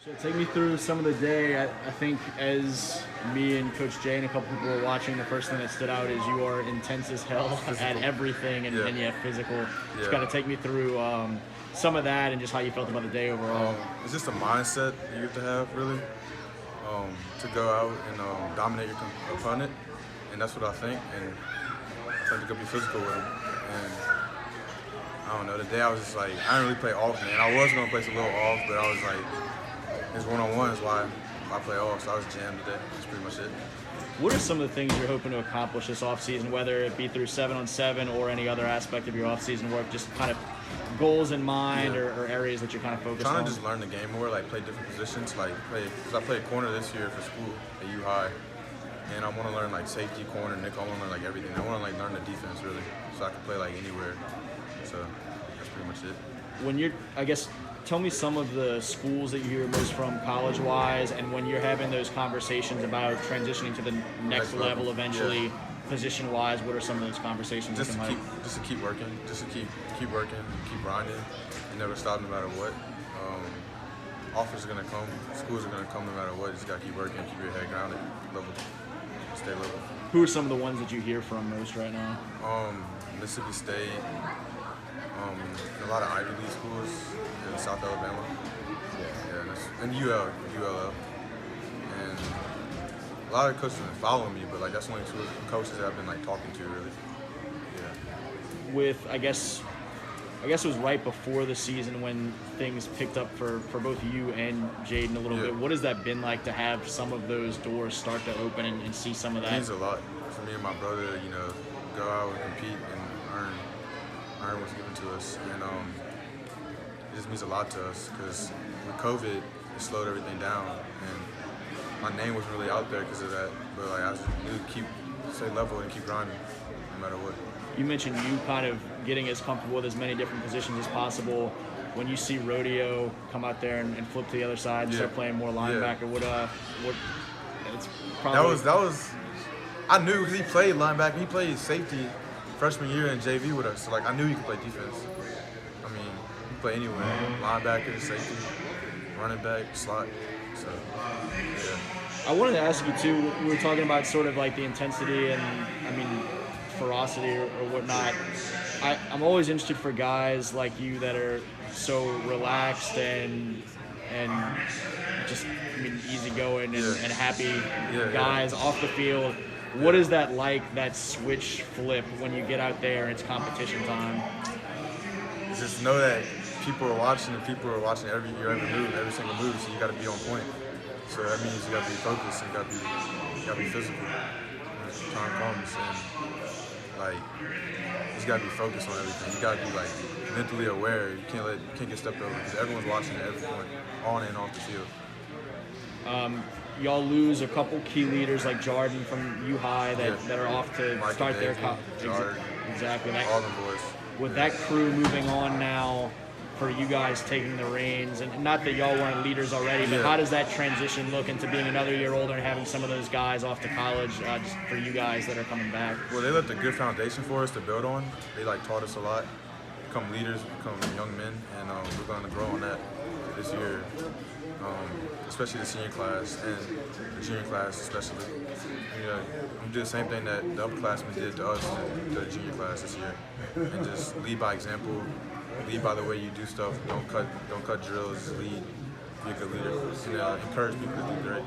So take me through some of the day. I think as me and Coach Jay and a couple people were watching, the first thing that stood out is you are intense as hell at everything, and, Yeah. and you have physical. Just Yeah. got to take me through some of that and just how you felt about the day overall. It's just a mindset that you have to have, really, to go out and dominate your opponent, and that's what I think. And I think to go be physical with him. And I don't know, today I was just like, I didn't really play off, man. I was gonna play a little off, but I was like, his one-on-one is why I play off, so I was jammed today. That's pretty much it. What are some of the things you're hoping to accomplish this offseason, whether it be through 7-on-7 or any other aspect of your offseason work, just kind of goals in mind, Yeah. or areas that you're kind of focused Trying on? to just learn the game more, like play different positions, like because I played corner this year for school at U High, and I want to learn like safety, corner, nickel. I want to learn like everything. I want to like learn the defense really, so I can play like anywhere. So that's pretty much it. When you're, I guess, tell me some of the schools that you hear most from college-wise, and when you're having those conversations about transitioning to the next level eventually, yeah. position-wise, what are some of those conversations Just looking to like? just to keep working, just to keep working, keep grinding, and never stop no matter what. Offers are gonna come, schools are gonna come no matter what. You just gotta keep working, keep your head grounded, level, stay level. Who are some of the ones that you hear from most right now? Mississippi State, a lot of Ivy League schools in South Alabama, and ULL, and a lot of coaches have been following me, but like that's only two coaches that I've been like talking to really. Yeah. With, I guess it was right before the season when things picked up for both you and Jaden a little bit. What has that been like to have some of those doors start to open and see some of that? It means a lot for me and my brother, go out and compete and earn what's given to us. And it just means a lot to us because with COVID, it slowed everything down. And my name wasn't really out there because of that. But like I just knew to stay level and keep grinding no matter what. You mentioned you kind of getting as comfortable with as many different positions as possible. When you see Rodeo come out there and flip to the other side and start playing more linebacker, what it's probably that was I knew because he played linebacker, he played safety freshman year in JV with us. So like I knew he could play defense. I mean, he could play anywhere, linebacker, safety, running back, slot. So yeah. I wanted to ask you too. We were talking about sort of like the intensity and ferocity or whatnot. I'm always interested for guys like you that are so relaxed and just easygoing and happy guys off the field. What is that like, that switch flip when you get out there and it's competition time? Just know that people are watching and people are watching every every single move, so you got to be on point. So that means you got to be focused and you got to be physical when time comes, and like you just got to be focused on everything. You got to be like mentally aware. You can't get stepped over because everyone's watching at every point, on and off the field. Y'all lose a couple key leaders like Jordan from U High that are off to Michael start their Jordan, exactly. all them boys. With that crew moving on now, for you guys taking the reins, and not that y'all weren't leaders already, but how does that transition look into being another year older and having some of those guys off to college, just for you guys that are coming back? Well, they left a good foundation for us to build on. They taught us a lot, become leaders, become young men, and we're going to grow on that this year, especially the senior class and the junior class especially. We do the same thing that the upperclassmen did to us, to the junior class this year, and just lead by example. Lead by the way you do stuff. Don't cut drills. Just lead. Be a good leader. And encourage people to do great.